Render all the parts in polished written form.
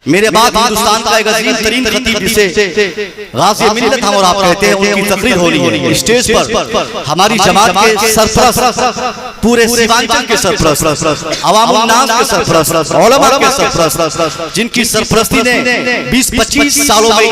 میرے بعد ہندوستان کا ایک عظیم ترین خطیب جسے غازی ملت ہم اور آپ کہتے ہیں، ان کی تقریر ہو رہی ہے اسٹیج پر۔ ہماری جماعت کے سرپرست، پورے سیوانچل کے سرپرست، عوام الناس کے سرپرست، علماء کے سرپرست، جن کی سرپرستی نے 20-25 سالوں میں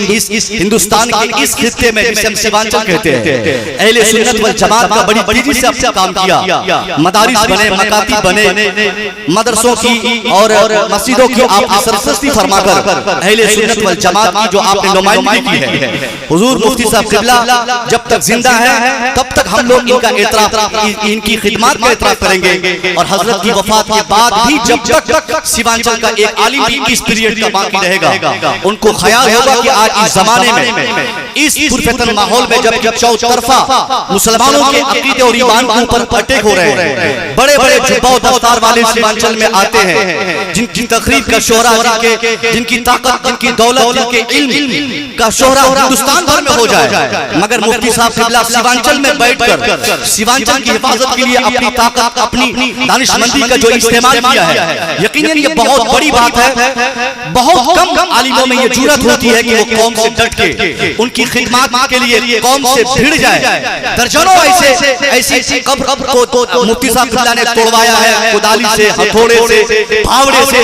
اس ہندوستان کے اس خطے میں جسے ہم سیوانچل کہتے ہیں، اہل سنت والجماعت کا بڑی تیزی سے اپنا کام کیا۔ مدارس بنے، مکاتب بنے، مدرسوں کی اور مسجدوں کی آپ سرپرستی فرما کر اہل سنت والجماعت کی جو آپ نے نمائندگی کی ہے۔ حضور مفتی صاحب قبلہ جب تک زندہ ہے تب تک ہم لوگ ان کا اعتراف، ان کی خدمات کا اعتراف کریں گے، اور حضرت کی وفات کے بعد بھی جب تک سیوانچل کا ایک عالم بھی اس پیریڈ کا باقی رہے گا، ان کو خیال ہوگا کہ آج اس زمانے میں اس پرفتن ماحول میں جب چوطرفہ مسلمانوں کے عقیدے اور ایمان کے اوپر اٹیک ہو رہے ہیں، بڑے بڑے جبہ و دفتار والے سیوانچل میں آتے ہیں، جن کی تقریب کا شہرہ، جن کی طاقت، جن کی دولت، جن کے علم کا شہرہ ہندوستان بھر میں ہو جائے، مگر مفتی صاحب قبلہ سیوانچل میں بیٹھ کر سیوانچل کی حفاظت کے لیے اپنی طاقت، اپنی دانشمندی کا جو استعمال کیا ہے، یقیناً یہ بہت بڑی بات ہے۔ بہت کم عالموں میں یہ جرأت ہوتی ہے کہ وہ قوم سے ڈٹ کے ان کی خدمات کے لیے قوم سے بھیڑ جائے۔ درجنوں ایسی قبر کو مفتی صاحب قبلہ نے توڑوایا ہے، کدالی سے، ہتھوڑے سے، پھاوڑے سے۔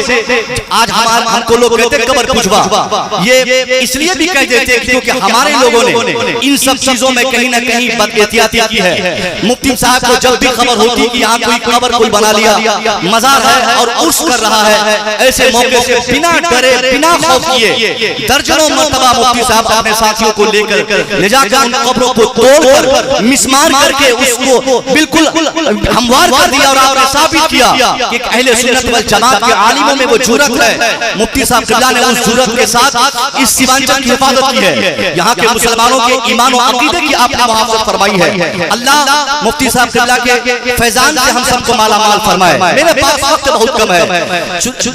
آج ہم کو لوگ کہتے ہیں قبر پجوا، یہ اس لیے بھی کہہ دیتے ہیں کیونکہ ہمارے لوگوں نے ان سب چیزوں میں کہیں نہ کہیں بد احتیاطی کی ہے۔ مفتی صاحب کو جب بھی خبر ہوتی کہ یہاں کوئی قبر کوئی بنا لیا، مزار ہے اور عرس کر رہا ہے، ایسے موقع سے بنا ڈرے، بنا خوف کیے درجنوں مرتبہ مفتی صاحب اپنے ساتھیوں کو لے کر لے جا کر قبروں کو توڑ کر مسمار کر کے اس کو بالکل ہموار کر دیا، اور آپ نے ثابت کیا کہ اہل سنت والجماعت کے عالموں میں وہ جرأت ہے۔ مفتی صاحب قبلہ نے اس جرأت کے ساتھ اس سیوانچل کی حفاظت کی ہے، یہاں کے مسلمانوں کے ایمان و عقیدے کی آپ نے محافظت فرمائی ہے۔ اللہ مفتی صاحب قبلہ کے فیضان سے ہم سب کو مالا مال فرمائے۔ میرے پاس وقت بہت کم ہے،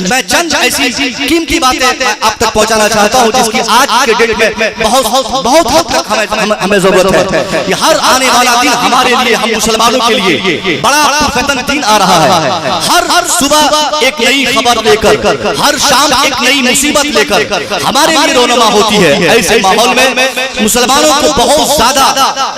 میں چند ایسی قیمتی باتیں آپ تک پہنچانا چاہتا ہوں جس کی آج کے ڈیٹ میں بہت حد تک ہمیں ضرورت ہے۔ یہ ہر آنے والا دن ہمارے لیے، ہم مسلمانوں کے لیے بڑا پرفتن دن آ رہا ہے۔ ہر صبح ایک نئی خبر لے کر، ہر شام ایک نئی مصیبت لے کر ہمارے لیے رونما ہوتی ہے۔ ایسے ماحول میں مسلمانوں کو بہت زیادہ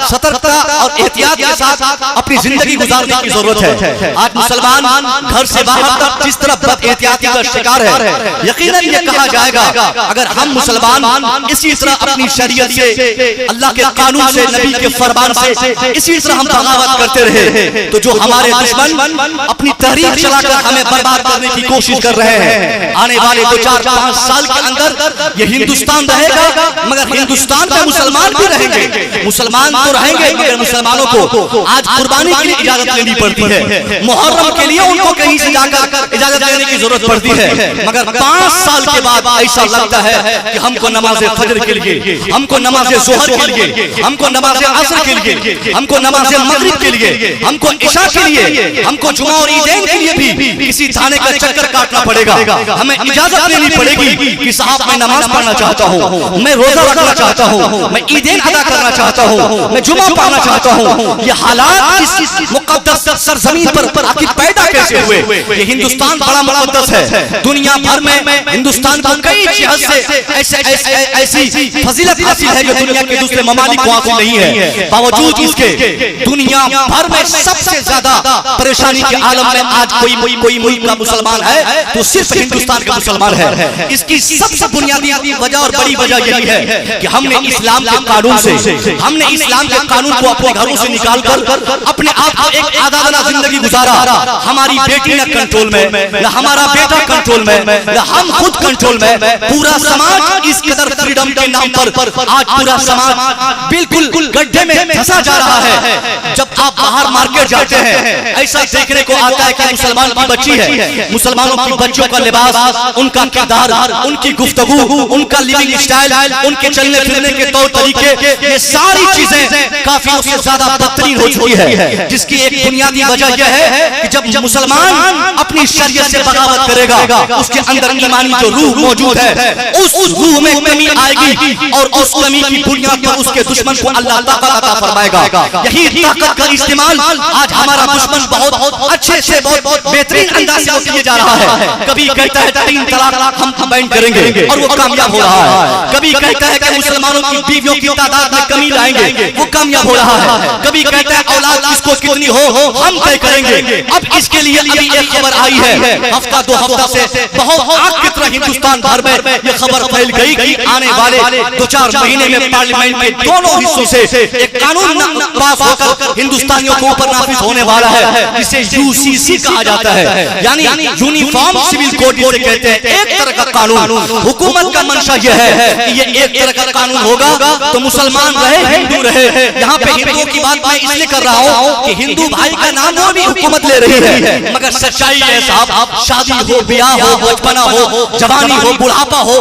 سترکتا اور احتیاط کے ساتھ اپنی زندگی گزارنے کی ضرورت ہے۔ آج مسلمان گھر سے باہر تک جس طرح بد احتیاطی کا شکار ہے، یقیناً یہ کہا جائے گا اگر ہم مسلمان اسی طرح اپنی شریعت سے، اللہ کے قانون سے، نبی کے فرمان سے اسی طرح ہم بغاوت کرتے رہے تو جو ہمارے دشمن اپنی تحریک چلا کر ہمیں برباد کرنے کی کوشش کر رہے ہیں، آنے والے 2-4-5 سال کے اندر یہ ہندوستان رہے گا، مگر ہندوستان میں مسلمان بھی رہیں گے۔ مسلمان تو رہیں گے مگر مسلمانوں کو آج قربانی کی اجازت لینی پڑتی ہے۔ محرم کے لیے ان کو کہیں سے جا کر اجازت لینے کی ضرورت پڑتی ہے، مگر 5 سال کے بعد ایسا لگتا ہے کہ ہم کو نماز فجر کے لیے، ہم کو نماز ظہر کے لیے، ہم کو نماز عصر کے لیے، ہم کو نماز مغرب کے لیے، ہم کو عشاء کے لیے، ہم کو جمعہ اور عیدین کے لیے بھی کسی تھانے کا چکر کاٹنا پڑے گا۔ ہمیں اجازت لینی پڑے گی کہ صاحب میں نماز پڑھنا چاہتا ہوں، میں روزہ رکھنا چاہتا ہوں، میں عیدین ادا کرنا چاہتا ہوں، میں جمعہ پڑھنا چاہتا ہوں۔ یہ حالات اس مقدس سرزمین پر آخر پیدا کیسے ہوئے؟ یہ ہندوستان بڑا مقدس ہے، دنیا بھر میں ہندوستان کو کئی جہت سے ایسی فضیلت حاصل ہے جو دنیا کے دوسرے ممالک کو حاصل نہیں ہے۔ باوجود اس کے دنیا بھر میں سب سے زیادہ پریشانی کے عالم میں آج کوئی ملک کا مسلمان ہے تو صرف ہندوستان کا مسلمان ہے۔ اس کی سب سے بنیادی وجہ اور بڑی وجہ یہی ہے کہ ہم نے اسلام کے قانون سے، ہم نے اسلام کے قانون کو اپنے گھروں سے نکال کر اپنے آپ کو ایک آزادانہ زندگی گزارا۔ ہماری بیٹی نہ کنٹرول میں، نہ ہمارا بیٹا کنٹرول میں، نہ ہم خود کنٹرول میں، پورا سماج اس قدر فریڈم کے نام پر آج پورا سماج بالکل گڈھے میں پھنسا جا رہا ہے۔ جب آپ باہر مارکیٹ جاتے ہیں ایسا دیکھنے کو آتا ہے کہ مسلمان کی بچی ہے، مسلمانوں کی بچوں کا لباس، ان کا کردار، ان کی گفتگو، ان کا لیونگ اسٹائل، ان کے چلنے پھرنے کے طور طریقے، یہ ساری چیزیں کافی اس سے زیادہ بدترین ہو چکی ہے، جس کی ایک بنیادی وجہ یہ ہے کہ جب مسلمان اپنی شریعت سے بغاوت کرے گا، اس کے اندر ایمانی جو روح موجود ہے ہے اس روح میں کمی آئے گی اور اس کمی کی بنیاد پر اس کے دشمن کو اللہ طاقت عطا فرمائے گا. یہی طاقت کا استعمال آج ہمارا دشمن بہت اچھے سے بہت بہترین انداز سے کیے جا رہا ہے. کبھی کہتا ہے 3 طلاق ہم کمبائن کریں گے اور وہ کامیاب ہو رہا ہے. کبھی کہتا ہے کہ مسلمانوں کی بیویوں کی تعداد میں کمی لائیں گے, وہ کامیاب ہو رہا ہے. کبھی کہتا ہے اولاد کس کو کتنی ہو ہم طے کریں گے. اب اس کے لیے ابھی ایک خبر آئی ہے, ہفتہ 2 ہفتہ سے بہت آگ کی طرح ہندوستان بھر میں یہ خبر پھیل گئی کہ آنے والے 2-4 مہینے میں پارلیمنٹ کے دونوں حصوں سے ایک قانون پاس ہو کر ہندوستانیوں کے اوپر نافذ ہونے والا ہے, جسے UCC کہا جاتا ہے, یعنی یونیفارم سول کوڈ جسے کہتے ہیں. ایک طرح کا قانون. حکومت کا منشا یہ ہے کہ یہ ایک طرح کا قانون ہوگا تو مسلمان رہے ہندو رہے. یہاں پہ ہندوؤں کی بات میں اس لیے کر رہا ہوں کہ ہندو بھائی کا نام وہ بھی حکومت لے رہی ہے, مگر سچائی ہے صاحب, شادی ہو, بیاہ ہو, بچپنا ہو, جوانی ہو, بڑھاپا ہو,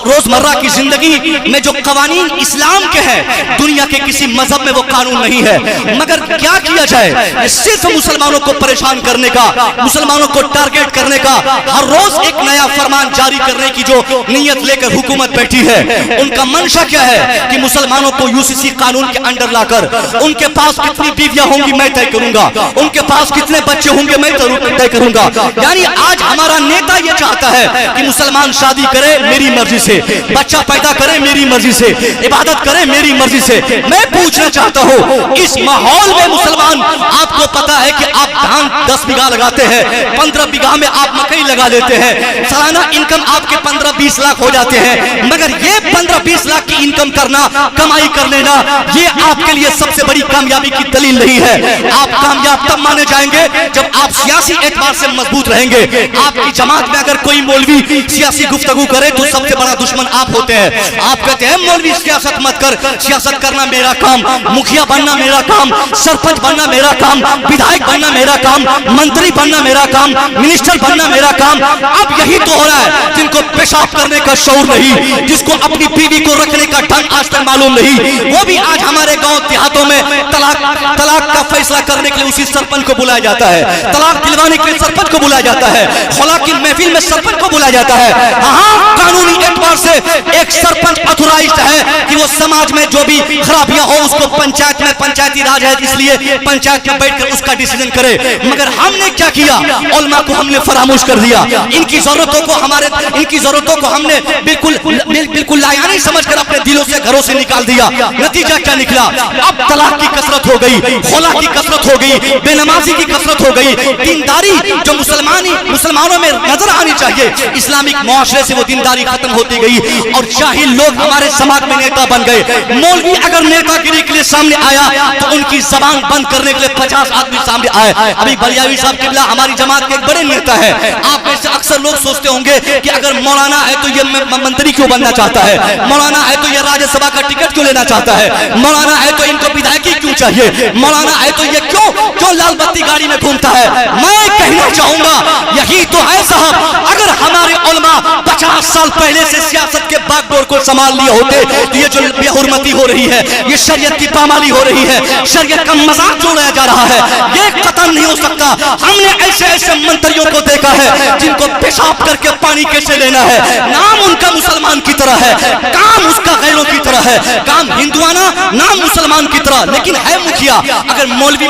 روزمرہ کی زندگی میں جو قوانین اسلام کے ہیں دنیا کے کسی مذہب میں وہ قانون نہیں ہے. مگر کیا کیا جائے, صرف مسلمانوں کو پریشان کرنے کا, مسلمانوں کو ٹارگیٹ کرنے کا, ہر روز ایک نیا فرمان جاری کرنے کی جو نیت لے کر حکومت بیٹھی ہے. ان کا منشا کیا ہے کہ مسلمانوں کو UCC قانون کے انڈر لا کر ان کے پاس کتنی بیویاں ہوں گی میں طے کروں گا, ان کے پاس کتنے بچے ہوں گے میں طے کروں گا. یعنی آج ہمارا نیتا یہ چاہتا ہے کہ مسلمان شادی کرے میری مرضی سے, بچہ پیدا کرے میری مرضی سے, عبادت کرے میری مرضی سے. میں پوچھنا چاہتا ہوں اس ماحول میں مسلمان, آپ کو پتا ہے کہ آپ دھان 10 بیگھہ لگاتے ہیں, 15 بیگھہ میں آپ مکئی لگا لیتے ہیں, سالانہ انکم آپ کے 15-20 لاکھ ہو جاتے ہیں. مگر یہ 15-20 لاکھ کی انکم کرنا, کمائی کر لینا, یہ آپ کے لیے سب سے بڑی کامیابی کی دلیل نہیں ہے. آپ کامیاب تب مانے جائیں گے جب آپ سیاسی اعتبار سے مضبوط رہیں گے. آپ کی جماعت میں اگر کوئی مولوی سیاسی گفتگو کرے تو سب سے بڑا دشمن آپ ہوتے ہیں. آپ کہتے ہیں مولوی سیاست مت کر, سیاست کرنا میرا کام, مکھیا بننا میرا کام, سرپنچ بننا میرا کام, ودھائک بننا میرا کام, منتری بننا میرا کام, منسٹر بننا میرا کام. اب یہی تو ہو رہا ہے جن کو پیشاب کرنے کا شعور نہیں, جس کو اپنی بیوی کو رکھنے کا ڈھنگ آج تک معلوم نہیں, وہ بھی آج ہمارے گاؤں دیہاتوں میں طلاق کا فیصلہ کرنے کے لیے اسی سرپنچ کو بلایا جاتا ہے, طلاق دلوانے کے لیے سرپنچ کو بلایا جاتا ہے, خلا کی محفل میں سرپنچ کو بلایا جاتا ہے. ہاں قانونی اعتبار سے ایک سرپنچ اتھورائزڈ ہے کہ وہ سماج میں جو بھی خرابیاں ہو اس کو پنچایت میں, پنچایتی راج ہے اس لیے پنچایت میں بیٹھ کر اس کا ڈیسیژن کرے. مگر ہم نے کیا کیا, علماء کو ہم نے فراموش کر دیا, ان کی ضرورتوں کو ہم نے بالکل لایانی سمجھ کر اپنے دلوں سے, گھروں سے نکال دیا. نتیجہ کیا نکلا, اب طلاق کی کثرت ہو گئی, خلا کی کثرت ہو گئی, بے نمازی کی کثرت ہو گئی. دینداری جو مسلمانوں میں نظر آنی چاہیے, اسلامک معاشرے سے وہ دینداری ختم ہوتی گئی اور جاہل لوگ ہمارے سماج میں نیتا بن گئے. مولوی اگر نیتا گیری کے لیے سامنے آیا تو ان کی زبان بند کرنے کے لیے 50 آدمی سامنے آئے. ابھی بلیاوی صاحب قبلہ ہماری جماعت کے ایک بڑے نیتا ہے. آپ میں سے اکثر لوگ سوچتے ہوں گے کہ اگر مولانا ہے تو یہ منتری کیوں بننا چاہتا ہے, مولانا ہے تو یہ راجیہ سبھا کا ٹکٹ کیوں لینا چاہتا ہے, مولانا ہے تو ان کو ودھائکی کیوں چاہیے, مولانا ہے تو یہ کیوں لال بتی گاڑی میں گھومتا ہے. میں کہنا چاہوں گا یہی تو ہے صاحب, اگر ہمارے علماء 50 سال پہلے سے سیاست کے باغ ڈور کو سنبھال لیے ہوتے تو یہ جو بے حرمتی ہو رہی ہے, یہ شریعت کی پامالی ہو رہی ہے, شریعت کا مذاق جوڑا جا رہا ہے, یہ قطعا نہیں ہو سکتا. ہم نے ایسے منتریوں کو دیکھا ہے جن کو پیشاب کر کے پانی کیسے لینا ہے, نام ان کا مسلمان کی طرح ہے, کام اس کا غیروں کی طرح ہے, کام ہندوانہ, نام مسلمان کی طرح, لیکن ہے مکھیا. اگر مولوی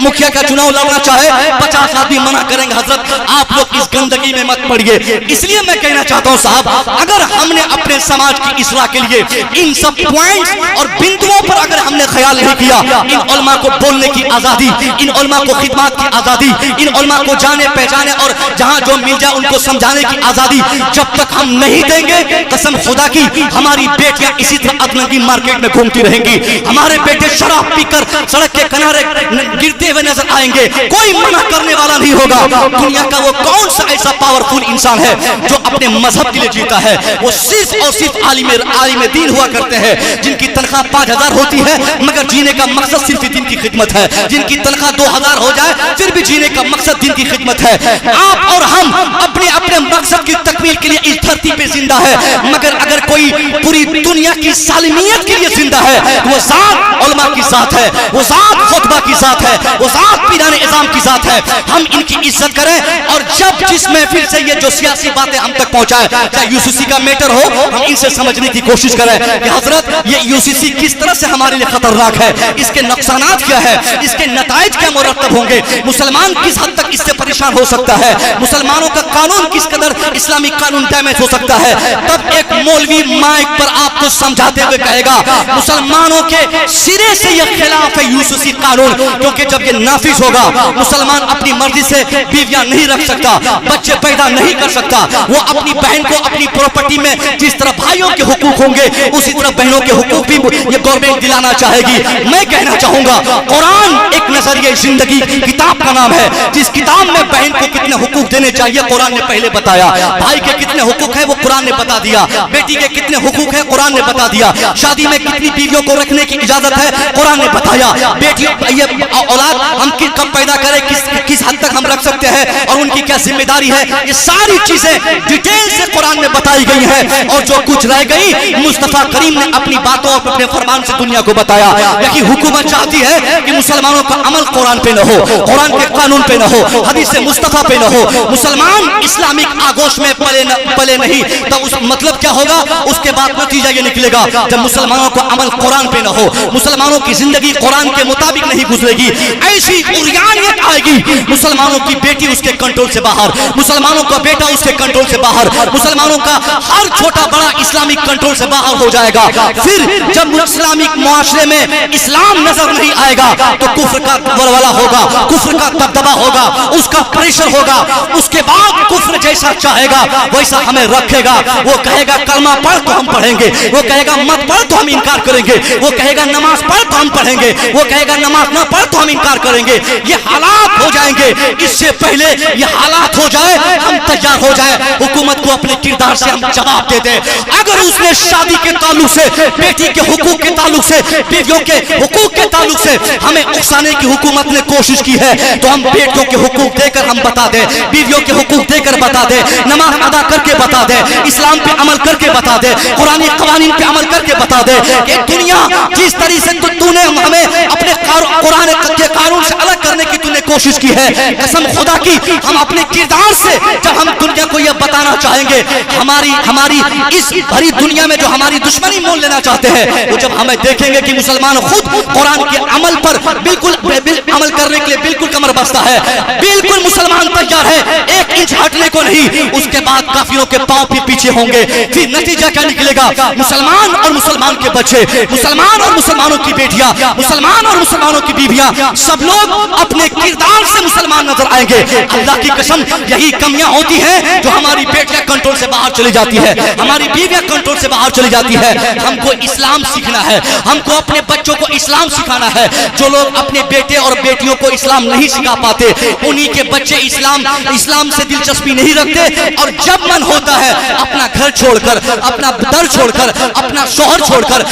مکھیا کا چناؤ لڑنا چاہے 50 آدمی منع کریں گے, حضرت آپ لوگ اس گندگی میں مت پڑیے. اس لیے میں کہنا چاہتا ہوں صاحب, اگر ہم نے اپنے سماج کی اصلاح کے لیے ان سب پوائنٹس اور بندوؤں پر اگر ہم نے خیال نہیں کیا, ان علماء کو بولنے کی آزادی, ان علماء کو خدمات کی آزادی, ان علماء کو جانے پہچانے اور جہاں جو مل جائے ان کو سمجھانے کی آزادی جب تک ہم نہیں دیں گے, قسم خدا کی ہماری بیٹیاں اسی طرح ادنگی مارکیٹ میں گھومتی رہیں گی, ہمارے بیٹے شراب پی کر سڑک کے کنارے گرتے ہوئے نظر آئیں گے, کوئی منع کرنے والا نہیں ہوگا. دنیا کا وہ کون سا ایسا پاورفل انسان ہے جو اپنے مذہب کے لیے جیتا ہے؟ وہ صرف اور صرف عالم دین ہوا کرتے ہیں جن کی تنخواہ 5000 ہوتی ہے مگر جینے کا مقصد صرف دین کی خدمت ہے, جن کی تنخواہ 2000 ہو جائے پھر بھی جینے کا مقصد دین کی خدمت ہے. آپ اور ہم اپنے مقصد کی تکمیل کے لیے اس دھرتی پہ زندہ ہے, مگر اگر کوئی پوری دنیا کی سالمیت کے لیے زندہ ہے وہ ذات علماء کی ذات ہے, وہ ذات خطبہ کی ذات ہے, وہ ذات پیران اعظام کی ذات ہے. ہم ان کی عزت کریں اور جب جس محفل سے یہ جو سیاسی باتیں ہم تک پہنچائے चाहे यूसीसी का मैटर हो, हम इनसे समझने की कोशिश करें कि हजरत ये यूसीसी किस तरह से हमारे लिए खतरनाक है, इसके नुकसानात क्या है, इसके नताइज क्या मुरतब होंगे, मुसलमान किस हद तक इससे परेशान हो सकता है, मुसलमानों का कानून किस कदर इस्लामिक कानून डैमेज हो सकता है। तब एक मौलवी माइक पर आपको समझाते हुए कहेगा मुसलमानों के सिरे से यह खिलाफ है यूसीसी कानून, क्योंकि जब ये नाफिज होगा मुसलमान अपनी मर्जी से बीवियां नहीं रख सकता, बच्चे पैदा नहीं कर सकता, वो अपनी बहन को अपनी प्रॉपर्टी में जिस तरह भाइयों के हुकूक होंगे उसी तरह बहनों के हुकूक भी ये गवर्नमेंट दिलाना चाहेगी। मैं कहना चाहूंगा कुरान एक नजरिए जिंदगी किताब का नाम है, जिस किताब में बहन को कितने हुकूक देने चाहिए कुरान ने पहले बताया, भाई के कितने हुकूक है वो कुरान ने बता दिया, बेटी के कितने हुकूक है कुरान ने बता दिया, शादी में कितनी बीवियों को रखने की इजाजत है कुरान ने बताया, बेटी ये औलाद हम कब पैदा करें, किस हद तक हम रख सकते हैं और उनकी क्या जिम्मेदारी है, ये सारी चीजें डिटेल से कुरान में बताई गई है। और जो कुछ रह गई मुस्तफा करीम ने अपनी बातों और अपने फरमान से दुनिया को बताया। यही हुकूमत चाहती है कि मुसलमानों का अमल कुरान पे न हो, कुरान के कानून पे न हो, हदीस मुस्तफा पे न हो, मुसलमान इस्लामिक आगोश में पले नहीं, तो उस मतलब क्या होगा, उसके बाद नतीजा ये निकलेगा जब मुसलमानों का अमल कुरान पे न हो, मुसलमानों की जिंदगी कुरान के मुताबिक नहीं गुजरेगी, ऐसी उरियानियत आएगी, मुसलमानों की बेटी उसके कंट्रोल से बाहर, मुसलमानों का बेटा उसके कंट्रोल से बाहर, मुसलमानों का हर छोटा बड़ा इस्लामिक कंट्रोल से बाहर हो जाएगा। फिर जब इस्लामिक मुआशरे में इस्लाम नजर नहीं आएगा तो कुफ्र का वलवला होगा, कुफ्र का दबदबा होगा, उसका प्रेशर होगा, उसके बाद कुफ्र जैसा चाहेगा वैसा हमें रखेगा। वो कहेगा कलमा पढ़ तो हम पढ़ेंगे, वो कहेगा मत पढ़ तो हम इनकार करेंगे, वो कहेगा नमाज पढ़ तो हम पढ़ेंगे, वो कहेगा नमाज ना पढ़ तो हम इनकार करेंगे। ये हालात हो जाएंगे, इससे पहले ये हालात हो जाए हम तैयार हो जाए, हुकूमत को अपने किरदार से हम जवाब दे दें। अगर उसने शादी के ताल्लुक से, बेटी के हुकूक के ताल्लुक से, बीवियों के हुकूक के ताल्लुक से हमें उकसाने की हुकूमत ने कोशिश की है तो हम बेटियों के हुकूक देकर हम बता दें, बीवियों के हुकूक देकर बता दें, नमाज अदा करके बता दें, इस्लाम पे अमल करके बता दें, कुरानी कवानीन पे अमल करके बता दें कि दुनिया जिस तरीके से तूने हमें अपने कुरान के कानून से अलग करने की तूने कोशिश की है, कसम खुदा की हम अपने किरदार से जब हम दुनिया को यह बताना चाहेंगे, हमारी इस भरी दुनिया में जो हमारी दुश्मनी मोल लेना चाहते हैं वो जब हमें देखेंगे कि मुसलमान खुद कुरान के अमल पर बिल्कुल अमल करने के लिए बिल्कुल कमर बस्ता है, बिल्कुल मुसलमान तैयार है, एक इंच हटने को नहीं, उसके बाद काफिरों के पांव भी पीछे होंगे। फिर नतीजा क्या निकलेगा, मुसलमान और मुसलमान के बच्चे, मुसलमान और मुसलमानों की बेटियां, मुसलमान और मुसलमानों की बीवियां, सब लोग अपने किरदार से मुसलमान नजर आएंगे। अल्लाह की कसम यही कमियां होती हैं जो हमारी बेटियां कंट्रोल से बाहर चली जाती है, हमारी बीवियां कंट्रोल से बाहर चली जाती है। हमको इस्लाम सीखना है, हमको अपने बच्चों को इस्लाम सिखाना है। जो लोग अपने बेटे और बेटियों को इस्लाम नहीं सिखा पाते उन्हीं के बच्चे इस्लाम से दिलचस्पी नहीं रखते, और जब मन होता है अपना घर छोड़कर, अपना दर छोड़कर, अपना शोहर छोड़कर,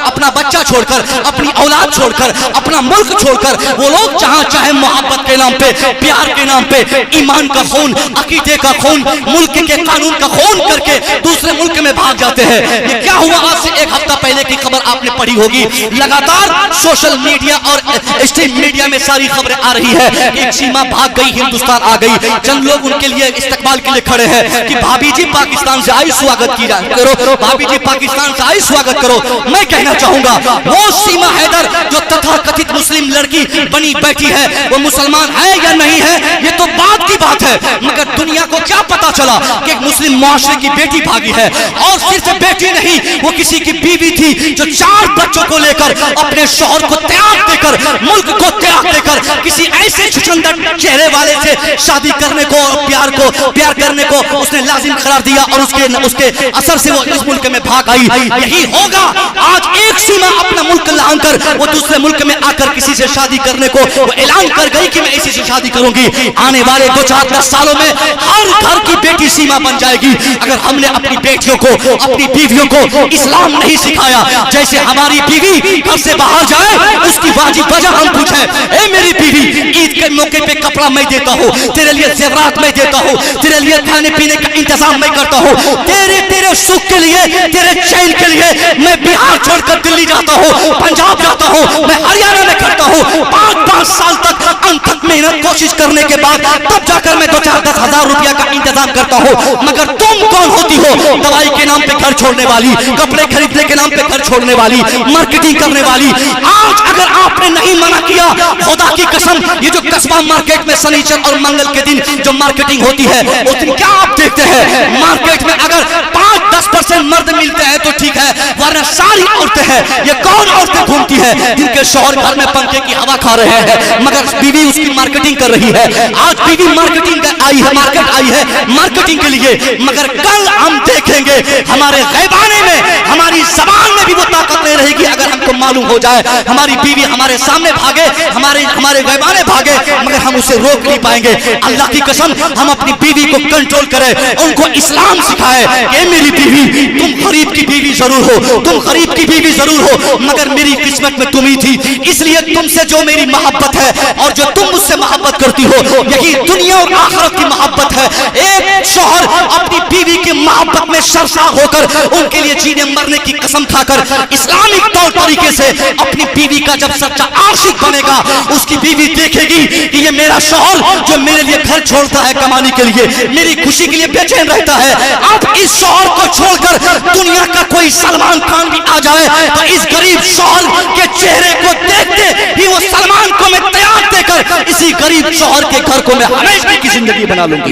अपना बच्चा छोड़कर, अपनी औलाद छोड़कर, अपना मुल्क छोड़कर, वो लोग जहां चाहे मोहब्बत के नाम पे, प्यार के नाम पे ईमान का खून, अकीदे का खून, मुल्क के कानून का खून करके दूसरे मुल्क में भाग जाते हैं। ये क्या हुआ, आज से एक हफ्ता पहले की खबर आपने पढ़ी होगी, लगातार सोशल मीडिया और स्ट्रीम मीडिया में सारी खबरें आ रही है। एक सीमा भाग गई, हिंदुस्तान आ गई, चंद लोग उनके लिए इस्तकबाल के लिए खड़े हैं कि भाभी जी पाकिस्तान से आई, स्वागत की जाए करो, भाभी जी पाकिस्तान से आई, स्वागत करो। मैं कहना चाहूंगा वो सीमा हैदर जो तथाकथित मुस्लिम लड़की बनी बैठी है वो मुसलमान है या नहीं है ये तो बात की बात है, मगर दुनिया को क्या पता चला कि एक मुस्लिम मुआशरे की बेटी भागी है, और सिर्फ बेटी नहीं वो किसी की बीवी थी जो 4 बच्चों को लेकर अपने शौहर को त्याग देकर, मुल्क को त्याग देकर किसी ऐसे छुछंदर चेहरे वाले से शादी करने को, प्यार करने को उसने लाजिम करार दिया, और उसके असर से वो इस मुल्क में भाग आई। यही होगा आज एक सीमा अपना मुल्क लांघकर वो दूसरे मुल्क में आकर किसी से शादी करने को वो ऐलान कर गई कि मैं इसी से शादी करूंगी। आने वाले 2-4-10 सालों में हर घर की बेटी सीमा बन जाएगी अगर हमने अपनी बेटियों को, अपनी बीवियों को इस्लाम काम नहीं सिखाया। जैसे हमारी बीवी घर से बाहर जाए उसकी वाजिब वजह हम पूछे, ए मेरी बीवी ईद के मौके पे कपड़ा मैं देता हूँ, तेरे लिए ज़ेवरात मैं देता हूँ, तेरे लिए खाने पीने का इंतजाम मैं करता हूँ, तेरे सुख के लिए, तेरे चैन के लिए मैं बिहार छोड़कर दिल्ली जाता हूँ, पंजाब जाता हूँ, मैं हरियाणा में करता हूँ। 5-5 साल तक अनथक मेहनत कोशिश करने के बाद तब जाकर मैं 2-4-10 हजार रुपया का इंतजाम करता हूँ। मगर तुम कौन होती हो? दवाई के नाम पे घर छोड़ने वाली, कपड़े खरीदने के नाम पे घर छोड़ने वाली, मार्केटिंग करने वाली। आज अगर आपने नहीं मना किया, खुदा की कसम, ये जो कस्बा मार्केट में शनिचर और मंगल के दिन जो मार्केटिंग होती है उस दिन क्या आप देखते हैं? मार्केट में अगर 5-10% मर्द मिलते हैं तो ठीक है, वरना सारी औरतें हैं। ये कौन औरतें घूमती है जिनके शौहर घर में पंखे की हवा खा रहे हैं मगर बीवी उसकी मार्केटिंग कर रही है? आज बीवी मार्केटिंग आई है, मार्केट आई है मार्केटिंग के लिए, मगर कल हम देखेंगे हमारे गैबाने में, हमारी जबान में भी वो ताकत नहीं रहेगी। अगर हमको मालूम हो जाए हमारी बीवी हमारे सामने भागे, हमारे गैबाने भागे, मगर हम उसे रोक नहीं पाएंगे। अल्लाह की कसम, हम अपनी बीवी को कंट्रोल करें, उनको इस्लाम सिखाए। ये मेरी बीवी, तुम गरीब की बीवी जरूर हो, तुम गरीब की बीवी जरूर हो, मगर मेरी किस्मत में तुम ही थी, इसलिए तुमसे जो मेरी मोहब्बत है और जो तुम मुझसे मोहब्बत करती हो, यही दुनिया और आखिरत की मोहब्बत है। एक शौहर अपनी बीवी की मोहब्बत में सरसार होकर उनके लिए जीने मरने की कसम खाकर इस्लामिक तौर तरीके से अपनी बीवी का जब सच्चा आशिक बनेगा, उसकी बीवी देखेगी कि ये मेरा शौहर जो मेरे लिए घर छोड़ता है कमाने के लिए, मेरी खुशी के लिए बेचैन रहता है। अब इस शौहर को छोड़कर दुनिया का कोई सलमान खान भी आ जाए तो इस गरीब शौहर के चेहरे को देखते ही वो सलमान को मैं तैयार देकर इसी गरीब शौहर के घर को मैं हमेशा की जिंदगी बना लूंगी।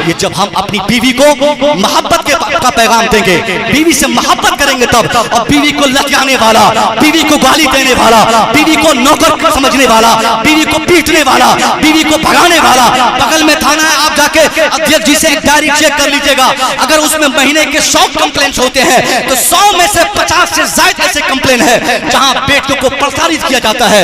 ये जब हम अपनी बीवी को मोहब्बत का पैगाम देंगे, बीवी से मोहब्बत करेंगे तब, और बीवी को लटकाने वाला, बीवी को गाली देने वाला, बीवी को नौकर समझने वाला, बीवी को पीटने वाला, बीवी को भगाने वाला, बगल में थाना है, आप जाके अध्यक्ष जी से एक डायरी चेक कर लीजिएगा, अगर उसमें महीने के 100 कंप्लेंट्स होते हैं तो 100 में से 50 से ज्यादा ऐसे कंप्लेन है जहां बेटियों को प्रताड़ित किया जाता है,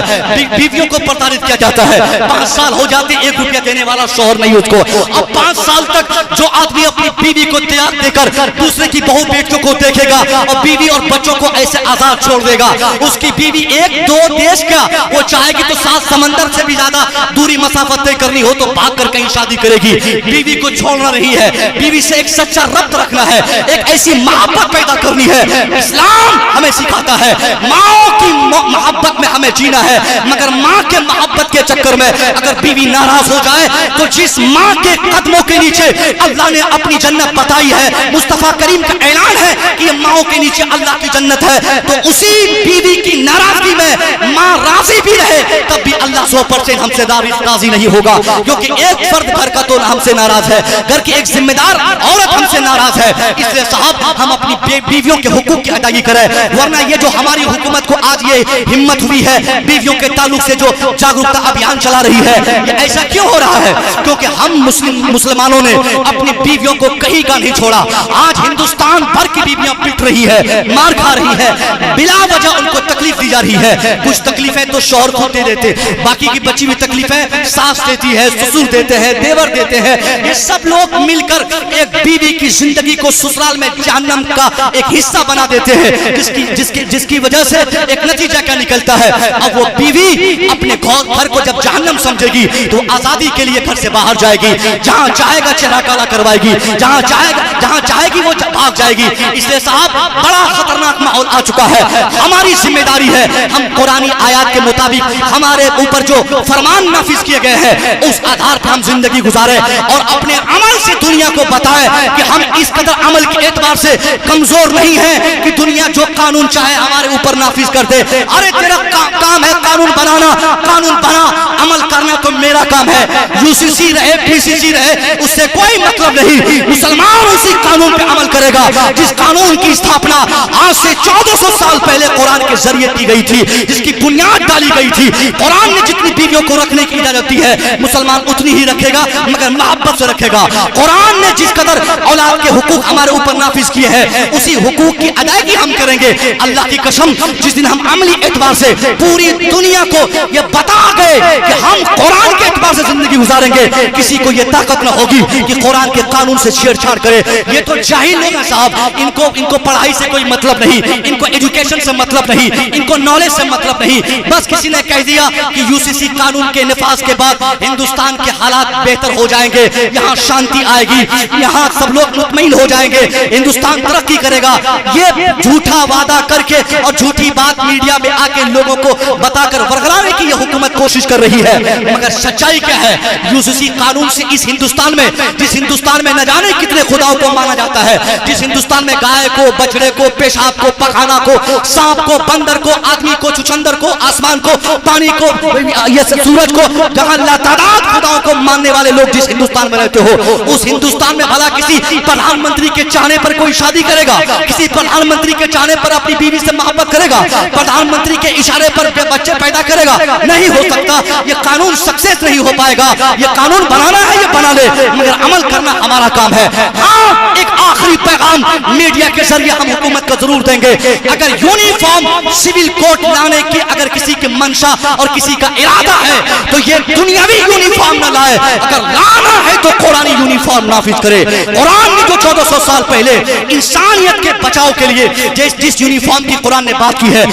बीवियों को प्रताड़ित किया जाता है। 5 साल हो जाते 1 रुपया देने वाला शौहर नहीं उसको। अब 5 साल तक जो आदमी अपनी बीवी को त्याग देकर दूसरे की बहु बेटियों को देखेगा और बीवी और बच्चों को ऐसे आजाद छोड़ देगा, उसकी बीवी 1-2 देश का, वो चाहेगी तो 7 समंदर से भी ज्यादा दूरी मसाफत तय करनी हो तो भाग कर कहीं शादी करेगी। बीवी को छोड़ना नहीं है, बीवी से एक सच्चा रब्त रखना है, एक ऐसी मोहब्बत पैदा करनी है। इस्लाम हमें सिखाता है माँ की मोहब्बत में हमें जीना है, मगर माँ के मोहब्बत के चक्कर में अगर बीवी नाराज हो जाए तो जिस माँ के कदमों के नीचे अल्लाह ने अपनी जन्नत बताई है, मुस्तफा करीम का ऐलान है कि माओ के नीचे अल्लाह की जन्नत है, तो उसी बीवी की नाराजगी में माँ राजी भी रहे तब भी अल्लाह 100% हमसे राजी नहीं होगा, क्योंकि एक फर्द घर का तो हमसे नाराज है, घर की एक जिम्मेदार औरत हमसे नाराज है। इसलिए साहब हम अपनी बीवियों के हुकूक की अदायगी करें, वरना ये जो हमारी हुकूमत को आज ये हिम्मत हुई है बीवियों के ताल्लुक से जो जागरूकता अभियान चला रही है, ये ऐसा क्यों हो रहा है? क्योंकि हम मुसलमानों ने अपनी बीवियों को कहीं का नहीं छोड़ा। आज हिंदुस्तान भर की बीवियां पिट रही है, मार खा रही है, बिला वजह उनको तकलीफ दी जा रही है। कुछ तकलीफें तो शौहर खुद दे देते, बाकी की बची हुई तकलीफें सास देती है, ससुर देते हैं, देवर देते हैं। ये सब लोग मिलकर एक बीवी की जिंदगी को ससुराल में जहन्नम का एक हिस्सा बना देते हैं, जिसकी वजह से एक नतीजा क्या निकलता है? अब वो बीवी अपने घर को जब जहन्नम समझेगी तो आजादी के लिए घर से बाहर जाएगी, जहां चाहेगा चेहरा काला करवाएगी, जहां चाहेगी वो भाग जाएगी। इसलिए साहब बड़ा खतरनाक माहौल आ चुका है। हमारी जिम्मेदारी है हम कुरानी आयत के मुताबिक हमारे ऊपर जो फरमान नाफिज किए गए हैं उस आधार पर हम जिंदगी गुजारे और अपने अमल से दुनिया को बताएं कि हम इस कदर अमल के एतबार से कमजोर नहीं है कि दुनिया जो कानून चाहे हमारे ऊपर नाफिज कर दे। अरे तेरा काम है कानून बनाना, कानून बना, अमल करना तो मेरा काम है। यूसीसी रहे, पीसीसी रहे, उससे कोई मतलब नहीं। मुसलमान उसी कानून पे अमल करेगा जिस कानून की स्थापना आज से 1400 साल पहले कुरान के जरिए की गई थी, जिसकी बुनियाद डाली गई थी। कुरान ने जितनी बीवियों को रखने की इजाजत दी है मुसलमान उतनी ही रखेगा, मगर मोहब्बत से रखेगा। कुरान ने जिस कदर औलाद के हुकूक हमारे ऊपर नाफिज किए हैं उसी हुकूक की अदायगी हम करेंगे। अल्लाह की कसम जिस दिन हम अमली एतबार से पूरी दुनिया को ये बता गए कि हम कुरान के एतबार से जिंदगी गुजारेंगे, किसी को ये ताकत न होगी कि कुरान के कानून से छेड़छाड़ करे। ये तो जाहिल लोग हैं साहब, इनको पढ़ाई पढ़ाई से कोई मतलब नहीं, इनको एजुकेशन से मतलब नहीं, इनको नॉलेज से मतलब नहीं। बस किसी ने कह दिया कि यूसीसी कानून के निफाज के बाद हिंदुस्तान के हालात बेहतर हो जाएंगे, यहाँ शांति आएगी, यहाँ सब लोग मुतमईन हो जाएंगे, हिंदुस्तान तरक्की करेगा। ये झूठा वादा करके और झूठी बात मीडिया में आके लोगों को बताकर बरकरार की ये हुकूमत कोशिश कर रही है। मगर सच्चाई क्या है? यूसीसी कानून से इस हिंदुस्तान में, जिस हिंदुस्तान में न जाने कितने खुदाओं को माना जाता है, जिस हिंदुस्तान में गाय को, बछड़े को, पेशाब को, पखाना को, सांप को, बंदर को, आदमी को, चुचंदर को, आसमान को, पानी को, ये सूरज को, जहां लातादाद खुदाओं को मानने वाले लोग जिस हिंदुस्तान में रहते हो, उस हिंदुस्तान में भला किसी प्रधानमंत्री के चाहने पर कोई शादी करेगा? किसी प्रधानमंत्री के चाहने पर अपनी बीवी से मोहब्बत करेगा? प्रधानमंत्री के इशारे पर बच्चे पैदा करेगा? नहीं हो सकता। ये कानून सक्सेस नहीं हो पाएगा। ये कानून बनाना है, ये बना ले, मगर अमल करना हमारा काम है। हाँ, एक आखिरी पैगाम मीडिया के जरिए हम हुकूमत को जरूर देंगे। अगर यूनिफॉर्म सिविल कोड लाने की अगर किसी की मंशा और किसी का इरादा है तो ये दुनियावी यूनिफॉर्म न लाए। अगर लाना है तो कुरानी यूनिफॉर्म नाफिज करे। कुरान ने जो 1400 साल पहले इंसानियत के बचाव के लिए जिस यूनिफॉर्म की कुरान ने बात की है,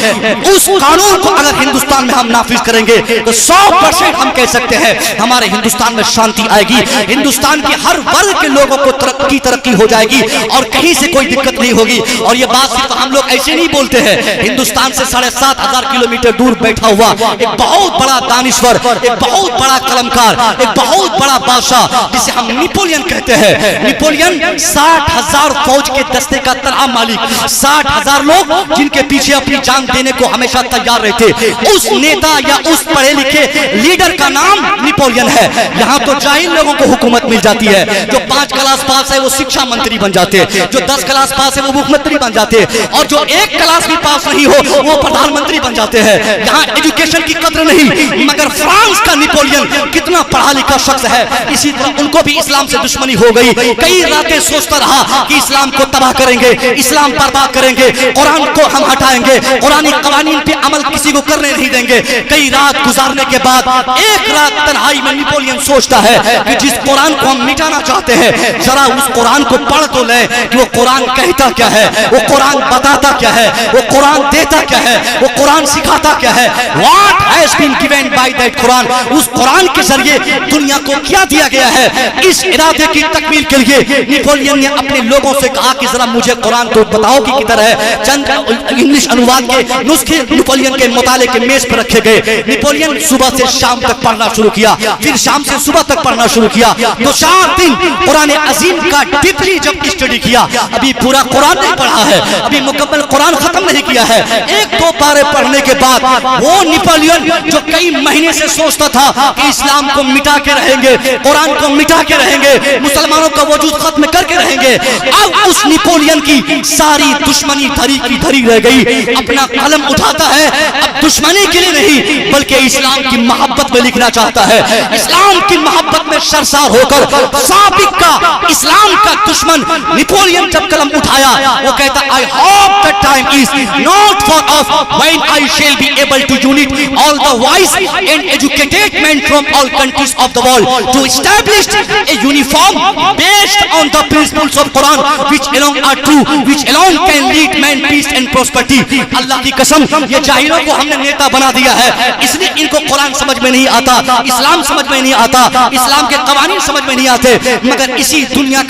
उस कानून को अगर हिंदुस्तान में हम नाफिज करेंगे तो 100% हम कह सकते हैं हमारे हिंदुस्तान में शांति आएगी। हिंदुस्तान के हर वर्ग के लोगों को तरक्की हो जाएगी और कहीं से कोई दिक्कत नहीं होगी। और ये बात सिर्फ हम लोग ऐसे नहीं बोलते हैं। हिंदुस्तान से 7,500 किलोमीटर दूर बैठा हुआ एक बहुत बड़ा दानिश्वर, एक बहुत बड़ा कलमकार, एक बहुत बड़ा बादशाह जिसे हम नेपोलियन कहते हैं। नेपोलियन 60,000 फौज के दस्ते का तनहा मालिक, 60,000 लोग जिनके पीछे अपनी जान देने को हमेशा तैयार रहते, उस नेता या उस पढ़े लिखे लीडर का नाम नेपोलियन है। यहाँ तो जाहिल लोगों को हुकूमत मिल जाती है। जो 5 क्लास पास है वो शिक्षा मंत्री बन जाते, जो 10 क्लास पास है वो मुख्यमंत्री बन जाते, और जो 1 क्लास भी पास नहीं हो वो प्रधानमंत्री बन जाते हैं। यहाँ एजुकेशन की कदर नहीं। मगर फ्रांस का नेपोलियन कितना पढ़ा लिखा शख्स है, इसी तरह उनको भी इस्लाम से दुश्मनी हो गई। कई रातें सोचता रहा कि इस्लाम को तबाह करेंगे, इस्लाम बर्बाद करेंगे, कुरान को हम हटाएंगे, कुरानी कवानीन पे अमल किसी को करने नहीं देंगे। कई रात गुजारने के बाद एक रात तन्हाई में नेपोलियन सोचता है कि जिस कुरान को हम मिटाना चाहते हैं, जरा उस कुरान को पढ़ तो ले कि वो कुरान कहता क्या है, वो कुरान बताता क्या है, वो कुरान देता क्या है, वो कुरान सिखाता क्या है। What has been given by that Quran? उस कुरान के जरिए दुनिया को क्या दिया गया है? इस इरादे की तकमील के लिए नेपोलियन ने अपने लोगों से कहा कि जरा मुझे कुरान तो बताओ कि किधर है। चंद इंग्लिश अनुवाद के नुस्खे नेपोलियन के मुताले के मेज पर रखे गए। नेपोलियन सुबह से शाम तक पढ़ना शुरू किया, फिर शाम से सुबह तक पढ़ना शुरू किया। तो 4 दिन कुरान अजीम का डीपली जब स्टडी किया, अभी पूरा कुरान नहीं पढ़ा है, अभी मुकम्मल कुरान खत्म नहीं किया है। 1-2 पारे पढ़ने के बाद वो नेपोलियन जो कई महीने से सोचता था कि इस्लाम को मिटा के रहेंगे, कुरान को मिटा के रहेंगे, मुसलमानों का वजूद खत्म करके रहेंगे, अब उस नेपोलियन की सारी दुश्मनी धरी की धरी रह गई। अपना कलम उठाता है, अब दुश्मनी के लिए नहीं बल्कि इस्लाम की मोहब्बत में लिखना चाहता है। इस्लाम की मोहब्बत में सरसार होकर साबिक का इस्लाम का दुश्मन नेपोलियन जब कलम उठाया, वो कहता I hope the time is not for us when I shall be able to unite all the wise and educated men from all countries of the world to establish a uniform based on the principles of Quran which alone are true, which alone can lead man peace and prosperity। अल्लाह की कसम, ये जाहिलों को हमने नेता बना दिया है, इसलिए इनको कुरान समझ में नहीं आता, इस्लाम समझ में नहीं आता, इस्लाम के कवानीन समझ में नहीं आते। मगर इसी दुनिया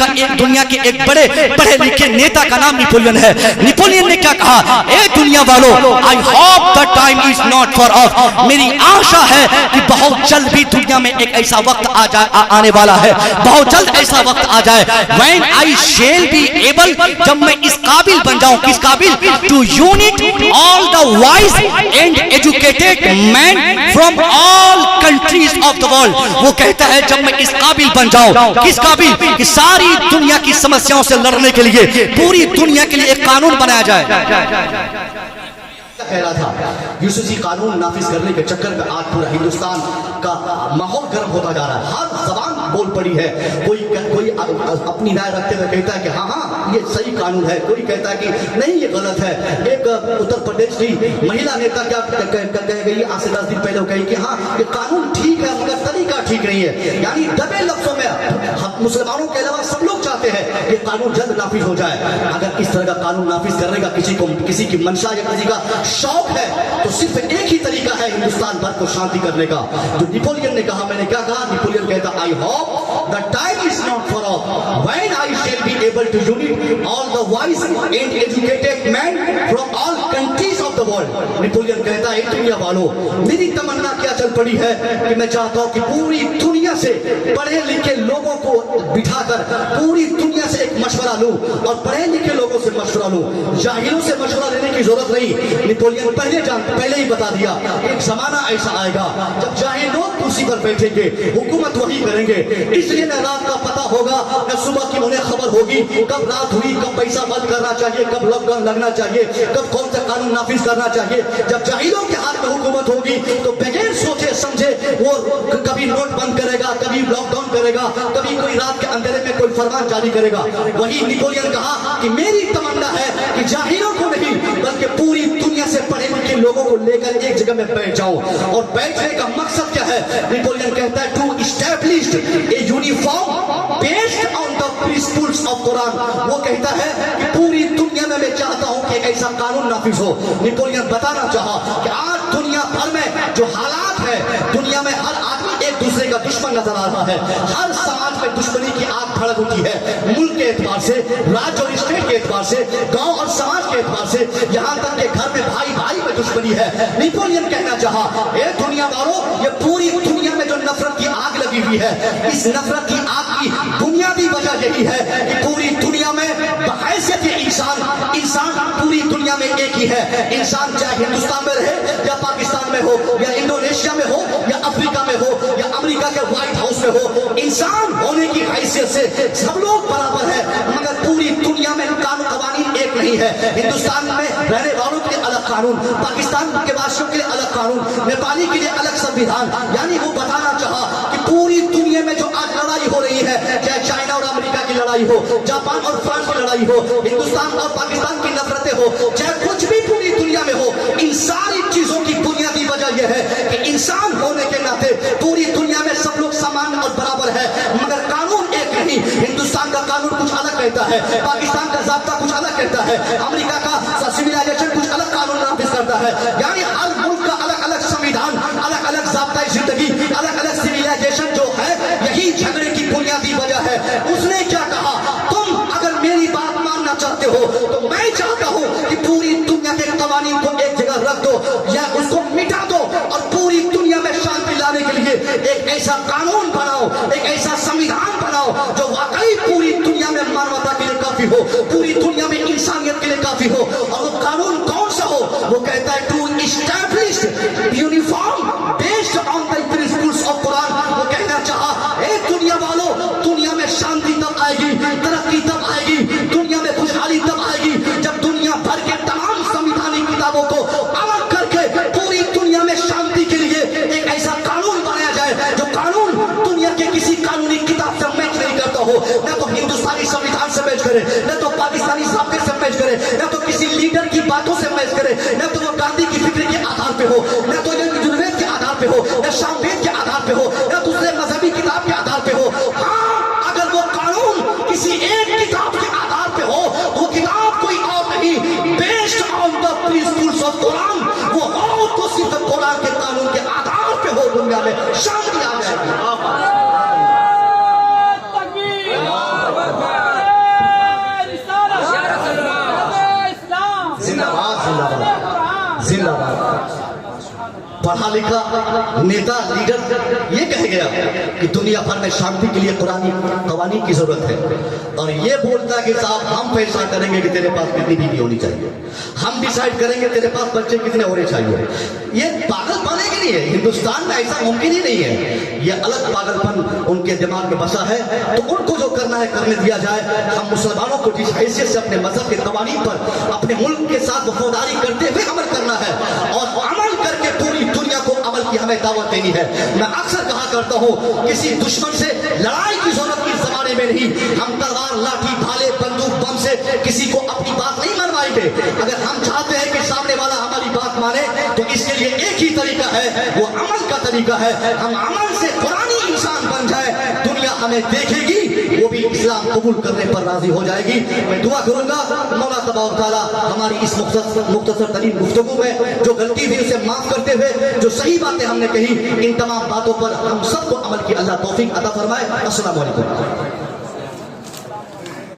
के एक बड़े पढ़े लिखे नेता का नाम नेपोलियन है। नेपोलियन ने क्या कहा? ए दुनिया वालों, आई hope the time is not for अस। मेरी आशा है कि बहुत जल्द भी दुनिया में एक ऐसा वक्त आने वाला है, बहुत जल्द ऐसा वक्त आ जाए when I shall be able, जब मैं इस काबिल बन जाऊं, किस काबिल? to unit all the wise and educated men from all countries of the world। वो कहता है जब मैं इस काबिल बन जाऊं, किस काबिल? कि सारी दुनिया की समस्याओं से लड़ने के लिए पूरी दुनिया के लिए एक कानून बनाया जाए। कह रहा था, यूसीसी कानून नाफिज करने के चक्कर में आज पूरा हिंदुस्तान का माहौल गर्म होता जा रहा है, हर जबान बोल पड़ी है। कोई अपनी राय रखते हुए कहता है कि हाँ हाँ ये सही कानून है, कोई कहता है कि नहीं ये गलत है। एक उत्तर प्रदेश की महिला नेता क्या कह गई आज से 10 दिन पहले, वो कही कि हाँ ये कानून ठीक है मगर तरीका ठीक नहीं है। यानी दबे लफ्जों में मुसलमानों के अलावा सब लोग चाहते हैं कि कानून जल्द नाफिज हो जाए। अगर इस तरह का कानून नाफिज करने का किसी की मंशा या किसी का शौक है तो सिर्फ एक ही तरीका है हिंदुस्तान भर को शांति करने का। जो नेपोलियन ने कहा, मैंने क्या कहा, नेपोलियन कहता I hope the time is not for all when I shall be able to unite all the wise and educated man from all countries of the world. Napoleon कहता है दुनिया वालों, मेरी तमन्ना क्या चल पड़ी है कि मैं चाहता हूं कि पूरी दुनिया से पढ़े लिखे लोगों को बिठाकर पूरी दुनिया से एक मशवरा लूं और पढ़े लिखे लोगों से मशवरा लूं, जाहिलों से मशवरा लेने की जरूरत नहीं। नेपोलियन पहले ही बता दिया, एक जमाना ऐसा आएगा जब जाहिल लोग कुर्सी पर बैठेंगे, हुकूमत वही करेंगे। इसलिए न रात का पता होगा न सुबह की उन्हें खबर होगी कब रात हुई, कब पैसा बंद करना चाहिए, कब लॉकडाउन लगना चाहिए, कब कौन सा कानून नाफिज करना चाहिए। जब जाहिलों के हाथ में हुकूमत होगी तो बगैर सोचे समझे वो कभी नोट बंद करेगा, कभी लॉकडाउन करेगा, कभी कोई रात के अंधेरे में कोई फरमान जारी करेगा। वही नेपोलियन कहा कि मेरी तमन्ना है कि जाहिलों को नहीं बल्कि पूरी दुनिया से पढ़े लिखे लोगों को लेकर एक जगह में बैठ जाऊं। और बैठने का मकसद क्या है? नेपोलियन कहता है to establish a uniform based on the principles of Quran. वो कहता है कि पूरी दुनिया में मैं चाहता हूं कि ऐसा कानून नाफिज हो। नेपोलियन बताना चाहा कि आज दुनिया भर में जो हालात है, दुनिया में हर आदमी एक दूसरे का दुश्मन नजर आ रहा है, हर समाज में दुश्मनी की आग भड़क उठी है, मुल्क के एतबार से, राज्य और स्टेट के एतबार से, गांव और समाज के एतबार से, यहाँ तक के घर में भाई भाई में दुश्मनी है। नेपोलियन कहना चाहा ये दुनिया वालों, ये पूरी दुनिया में जो नफरत की आग लगी हुई है, इस नफरत की आग की बुनियादी वजह यही है कि पूरी दुनिया में बहैसियत इंसान पूरी दुनिया में एक ही है। इंसान चाहे हिंदुस्तान में रहे या पाकिस्तान में हो या इंडोनेशिया में हो या अफ्रीका में हो या अमेरिका के व्हाइट हाउस में हो, इंसान होने की हैसियत से सब लोग बराबर है। मगर पूरी दुनिया में कानून कवानीन एक नहीं है। हिंदुस्तान में रहने वालों के लिए अलग कानून, पाकिस्तान के वासियों के लिए अलग कानून, नेपाली के लिए अलग संविधान। यानी वो बताना चाहा कि पूरी दुनिया में जो आज लड़ाई हो रही है, चाहे चाइना और अमेरिका की लड़ाई हो, जापान और फ्रांस की लड़ाई हो, हिंदुस्तान और पाकिस्तान की नफरतें हो, चाहे कुछ भी पूरी दुनिया में हो, इन सारी चीजों की बुनियादी वजह यह है कि इंसान होने के नाते पूरी दुनिया में सब लोग समान और बराबर है। मगर कानून एक नहीं। हिंदुस्तान का कानून कुछ अलग कहता है, पाकिस्तान का ज़ाब्ता कुछ अलग कहता है, अमेरिका का सिविलाइजेशन कुछ अलग कानून नाफिज करता है। यानी हर मुल्क का अलग अलग संविधान, अलग अलग ज़ाब्ता जिंदगी, अलग अलग सिविलाइजेशन जो है, यही झगड़े की बुनियादी वजह है। उसने क्या कहा, तुम अगर मेरी बात मानना चाहते हो तो मैं चाहता हूं कि पूरी दुनिया के कवानीन को एक जगह रख दो या उसको मिटा दो और पूरी दुनिया में शांति लाने के लिए एक ऐसा कानून बनाओ, एक ऐसा संविधान बनाओ जो वाकई पूरी दुनिया में मानवता के लिए काफी हो, पूरी दुनिया में इंसानियत के लिए काफी हो। और वो कानून कौन सा हो? वो कहता है to establish uniform based on the principles of Quran. वो कहना चाहा ए दुनिया वालों, दुनिया में शांति तब आएगी, तरक्की तब आएगी, दुनिया में खुशहाली तब आएगी जब दुनिया भर के तमाम संविधानिक किताबों को अलग करके पूरी दुनिया में शांति के लिए एक ऐसा कानून बनाया जाए जो कानून दुनिया के किसी कानूनी किताब से मैच नहीं करता हो। न तो हिंदुस्तानी संविधान से मैच करे, न तो पाकिस्तानी ज़ाब्ते से मैच करे, न तो किसी लीडर की बातों से मैच करे, न तो वो गांधी की फिक्र के आधार पे हो, न तो यजुर्वेद के आधार पे हो, न सामवेद के आधार पे हो, न दूसरे मजहबी किताब के आधार पे हो। हाँ, अगर वो कानून किसी एक किताब के आधार पे हो, वो किताब कोई और नहीं, based on the principles of Quran, वो हो तो सिर्फ कुरान के कानून के आधार पे हो, दुनिया में शांति आ जाएगी। पढ़ा लिखा नेता लीडर ये कह गया कि दुनिया भर में शांति के लिए कुरानी कवानीन की जरूरत है, और ये बोलता है कि साहब हम फैसला करेंगे कि तेरे पास कितनी बीवी होनी चाहिए, हम डिसाइड करेंगे तेरे पास बच्चे कितने होने चाहिए। ये पागलपन है कि नहीं है? हिंदुस्तान में ऐसा मुमकिन ही नहीं है। ये अलग पागलपन उनके दिमाग में बसा है, तो उनको जो करना है करने दिया जाए। हम मुसलमानों को जिस हैसियत से अपने मजहब के कवानीन पर अपने मुल्क के साथ वफादारी करते हुए अमल करना है, और अमल करके पूरी दुनिया को अमल की हमें दावत देनी है। मैं अक्सर कहा करता हूँ, किसी दुश्मन से लड़ाई की जरूरत इस जमाने में नहीं। हम तलवार लाठी भाले बंदूक बम से किसी को अपनी बात नहीं मनवाएंगे। अगर हम चाहते हैं कि सामने वाला हमारी बात माने, तो इसके लिए एक ही तरीका है, वो अमल का तरीका है। हम अमल से पुरानी इंसान बन जाए, दुनिया हमें देखेगी, वो भी इस्लाम कबूल करने पर राजी हो जाएगी। मैं दुआ करूंगा मौला तबारक तआला हमारी इस मुख्तसर तरीन गुफ्तगू में जो गलती हुई उसे माफ करते हुए, जो सही बातें हमने कही, इन तमाम बातों पर हम सबको अमल की अल्लाह तौफीक अता फरमाए। अस्सलाम वालेकुम।